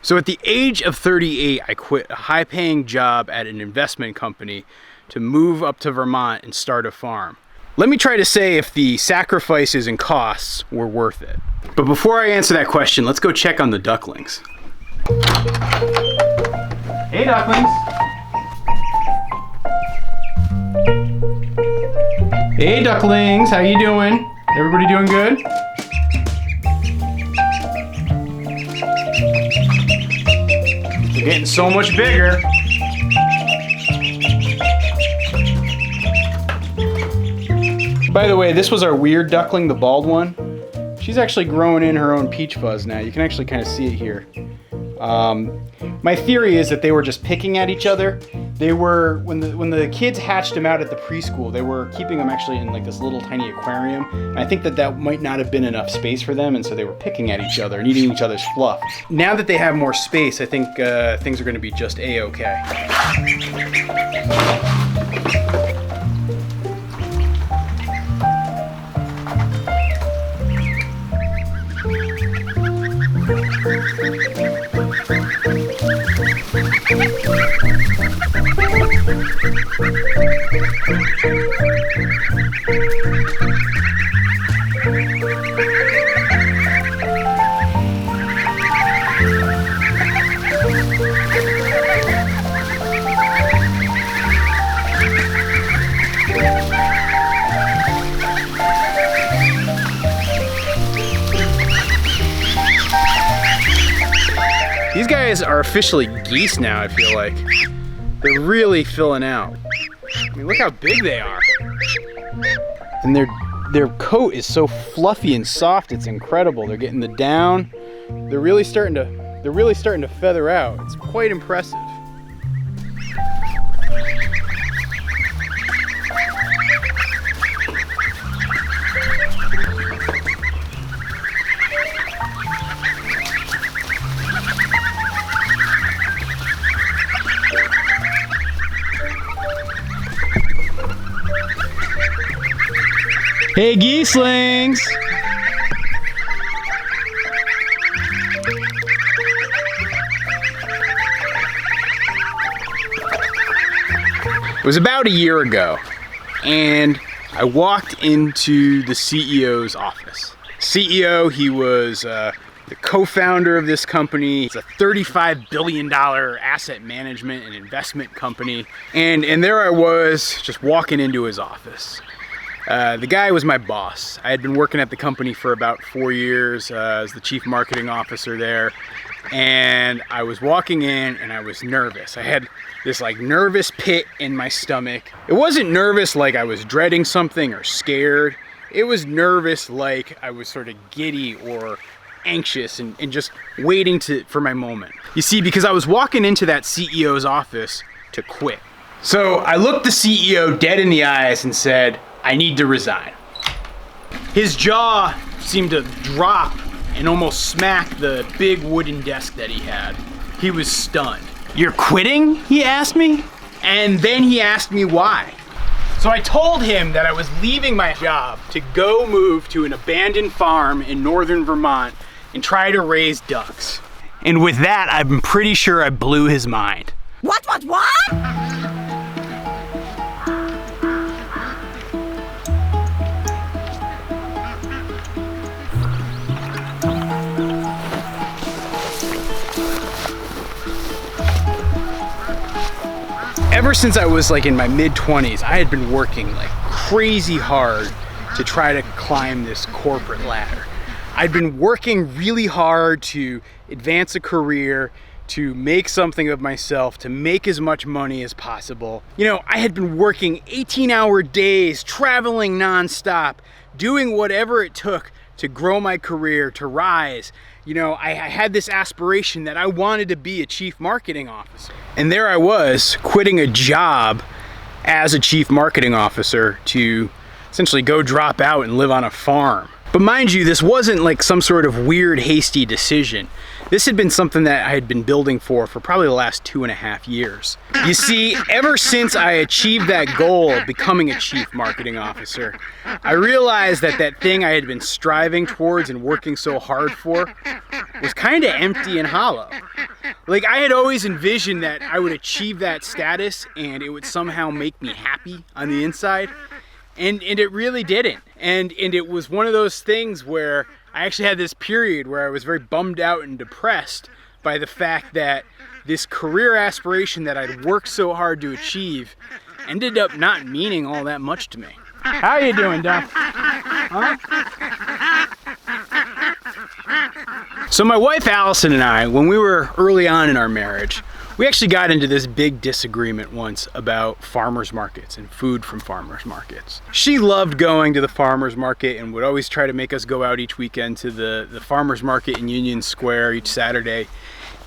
So at the age of 38, I quit a high-paying job at an investment company to move up to Vermont and start a farm. Let me try to say if the sacrifices and costs were worth it. But before I answer that question, let's go check on the ducklings. Hey, ducklings. Hey, ducklings, how you doing? Everybody doing good? You're getting so much bigger. By the way, this was our weird duckling, the bald one. She's actually growing in her own peach fuzz now. You can actually kind of see it here. My theory is that they were just picking at each other. They were, when the kids hatched them out at the preschool, they were keeping them actually in like this little tiny aquarium. And I think that might not have been enough space for them, and so they were picking at each other and eating each other's fluff. Now that they have more space, I think things are gonna be just A-okay. These guys are officially geese now, I feel like. They're really filling out. I mean, look how big they are. And their coat is so fluffy and soft, it's incredible. They're getting the down. They're really starting to feather out. It's quite impressive. Hey, geeslings! It was about a year ago, and I walked into the CEO's office. CEO, he was the co-founder of this company. It's a $35 billion asset management and investment company. And there I was, just walking into his office. The guy was my boss. I had been working at the company for about 4 years as the chief marketing officer there. And I was walking in and I was nervous. I had this like nervous pit in my stomach. It wasn't nervous like I was dreading something or scared. It was nervous like I was sort of giddy or anxious and just waiting for my moment. You see, because I was walking into that CEO's office to quit. So I looked the CEO dead in the eyes and said, I need to resign. His jaw seemed to drop and almost smack the big wooden desk that he had. He was stunned. You're quitting? He asked me. And then he asked me why. So I told him that I was leaving my job to go move to an abandoned farm in northern Vermont and try to raise ducks. And with that, I'm pretty sure I blew his mind. What? Ever since I was like in my mid-20s, I had been working like crazy hard to try to climb this corporate ladder. I'd been working really hard to advance a career, to make something of myself, to make as much money as possible. You know, I had been working 18-hour days, traveling nonstop, doing whatever it took to grow my career, to rise. You know, I had this aspiration that I wanted to be a chief marketing officer. And there I was, quitting a job as a chief marketing officer to essentially go drop out and live on a farm. But mind you, this wasn't like some sort of weird, hasty decision. This had been something that I had been building for probably the last 2.5 years. You see, ever since I achieved that goal of becoming a chief marketing officer, I realized that that thing I had been striving towards and working so hard for was kind of empty and hollow. Like, I had always envisioned that I would achieve that status and it would somehow make me happy on the inside. And it really didn't. And it was one of those things where I actually had this period where I was very bummed out and depressed by the fact that this career aspiration that I'd worked so hard to achieve ended up not meaning all that much to me. How you doing, Duck? Huh? So my wife Allison and I, when we were early on in our marriage, we actually got into this big disagreement once about farmers markets and food from farmers markets. She loved going to the farmers market and would always try to make us go out each weekend to the farmers market in Union Square each Saturday.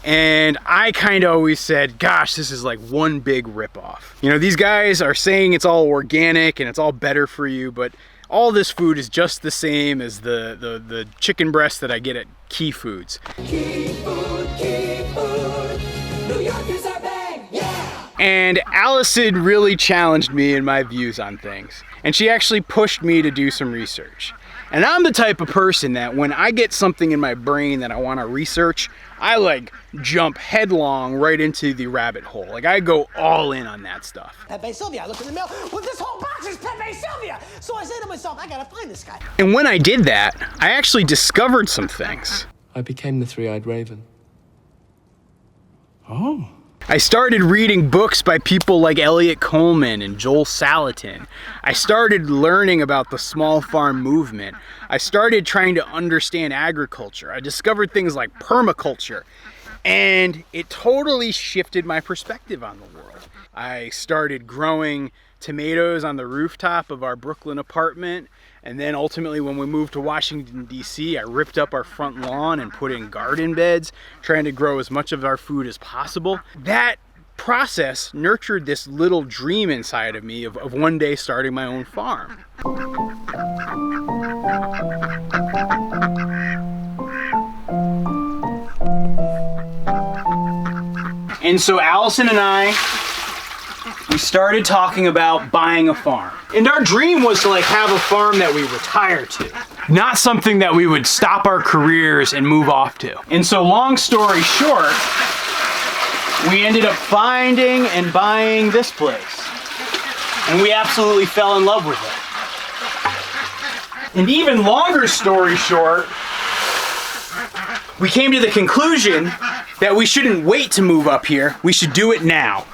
And I kind of always said, gosh, this is like one big ripoff. You know, these guys are saying it's all organic and it's all better for you, but all this food is just the same as the chicken breast that I get at Key Foods. Key Food, New Yorkers are bang, yeah! And Allison really challenged me in my views on things. And she actually pushed me to do some research. And I'm the type of person that when I get something in my brain that I want to research, I like jump headlong right into the rabbit hole. Like, I go all in on that stuff. Pepe Sylvia, I look in the mail, well, this whole box is Pepe Sylvia! So I say to myself, I gotta find this guy. And when I did that, I actually discovered some things. I became the three-eyed raven. Oh. I started reading books by people like Elliot Coleman and Joel Salatin. I started learning about the small farm movement. I started trying to understand agriculture. I discovered things like permaculture, and it totally shifted my perspective on the world. I started growing tomatoes on the rooftop of our Brooklyn apartment, and then ultimately when we moved to Washington, D.C., I ripped up our front lawn and put in garden beds, trying to grow as much of our food as possible. That process nurtured this little dream inside of me of one day starting my own farm. And so Allison and I, we started talking about buying a farm. And our dream was to like have a farm that we retire to, not something that we would stop our careers and move off to. And so long story short, we ended up finding and buying this place. And we absolutely fell in love with it. And even longer story short, we came to the conclusion that we shouldn't wait to move up here. We should do it now.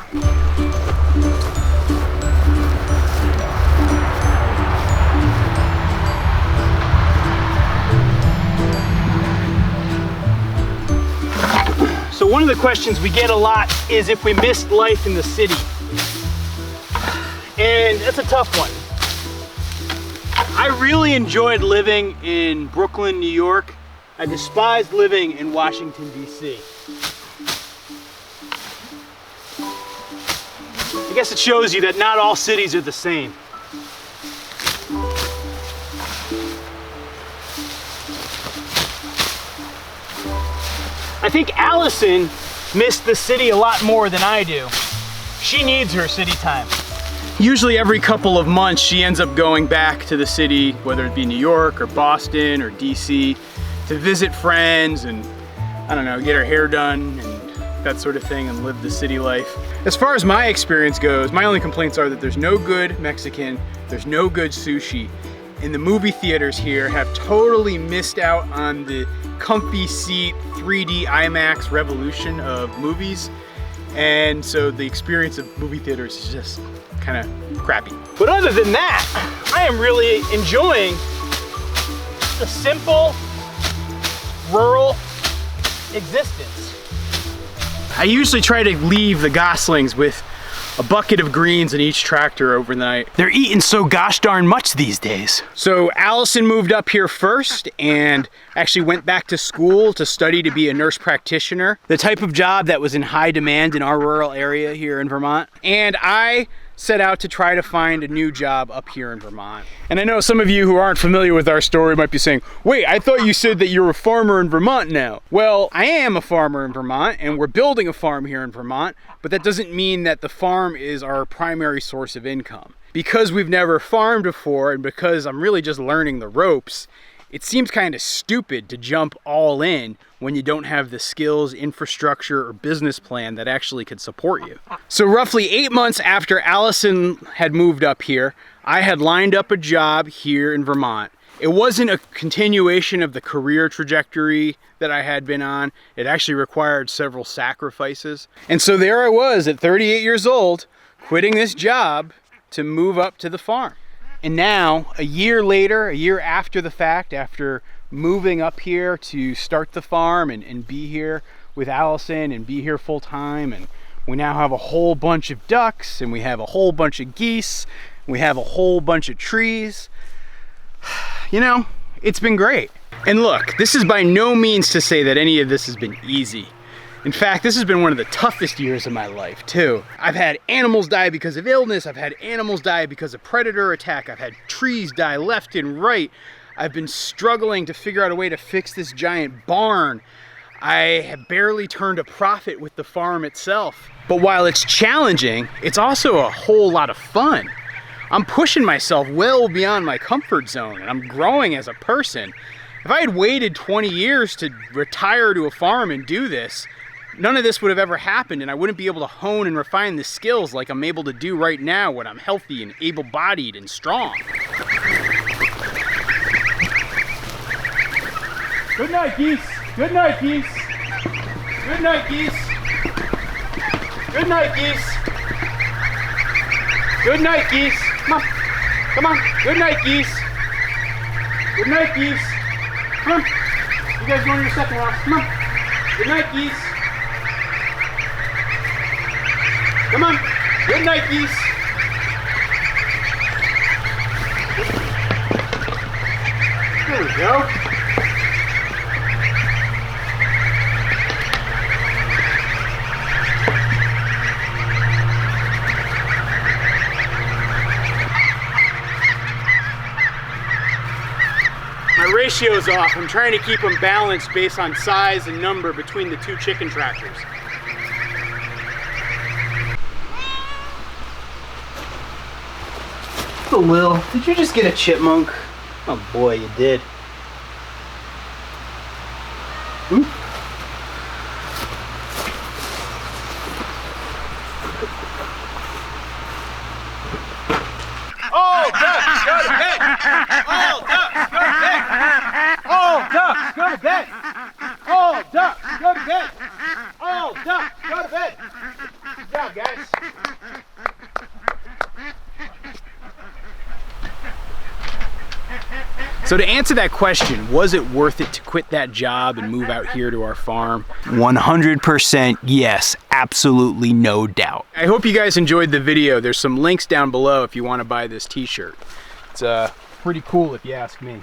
So one of the questions we get a lot is if we missed life in the city. And that's a tough one. I really enjoyed living in Brooklyn, New York. I despised living in Washington, D.C. I guess it shows you that not all cities are the same. I think Allison missed the city a lot more than I do. She needs her city time. Usually every couple of months she ends up going back to the city, whether it be New York or Boston or DC, to visit friends and, I don't know, get her hair done and that sort of thing and live the city life. As far as my experience goes, my only complaints are that there's no good Mexican, there's no good sushi, and the movie theaters here have totally missed out on the comfy seat 3D IMAX revolution of movies, and so the experience of movie theaters is just kind of crappy. But other than that, I am really enjoying the simple, rural existence. I usually try to leave the goslings with a bucket of greens in each tractor overnight. They're eating so gosh darn much these days. So Allison moved up here first and actually went back to school to study to be a nurse practitioner, the type of job that was in high demand in our rural area here in Vermont. And I set out to try to find a new job up here in Vermont. And I know some of you who aren't familiar with our story might be saying, wait, I thought you said that you're a farmer in Vermont now. Well, I am a farmer in Vermont and we're building a farm here in Vermont, but that doesn't mean that the farm is our primary source of income. Because we've never farmed before and because I'm really just learning the ropes, it seems kind of stupid to jump all in when you don't have the skills, infrastructure, or business plan that actually could support you. So roughly 8 months after Allison had moved up here, I had lined up a job here in Vermont. It wasn't a continuation of the career trajectory that I had been on. It actually required several sacrifices. And so there I was at 38 years old, quitting this job to move up to the farm. And now, a year later, a year after the fact, after moving up here to start the farm and be here with Allison and be here full time, and we now have a whole bunch of ducks, and we have a whole bunch of geese, and we have a whole bunch of trees. You know, it's been great. And look, this is by no means to say that any of this has been easy. In fact, this has been one of the toughest years of my life, too. I've had animals die because of illness. I've had animals die because of predator attack. I've had trees die left and right. I've been struggling to figure out a way to fix this giant barn. I have barely turned a profit with the farm itself. But while it's challenging, it's also a whole lot of fun. I'm pushing myself well beyond my comfort zone, and I'm growing as a person. If I had waited 20 years to retire to a farm and do this, none of this would have ever happened, and I wouldn't be able to hone and refine the skills like I'm able to do right now when I'm healthy and able-bodied and strong. Good night, geese. Good night, geese. Good night, geese. Good night, geese. Good night, geese. Come on. Come on. Good night, geese. Good night, geese. Come on. You guys going to your second house. Come on. Good night, geese. Come on. Good night, geese. There we go. My ratio's off. I'm trying to keep them balanced based on size and number between the two chicken tractors. Oh, Lil, did you just get a chipmunk? Oh boy, you did. Hmm? Oh, ducks, go to bed! Oh, ducks, go to bed! Oh, ducks, go to bed! Oh, ducks, go to bed! Oh, ducks, go to bed! Good job, guys. So to answer that question, was it worth it to quit that job and move out here to our farm? 100% yes, absolutely no doubt. I hope you guys enjoyed the video. There's some links down below if you want to buy this t-shirt. It's pretty cool if you ask me.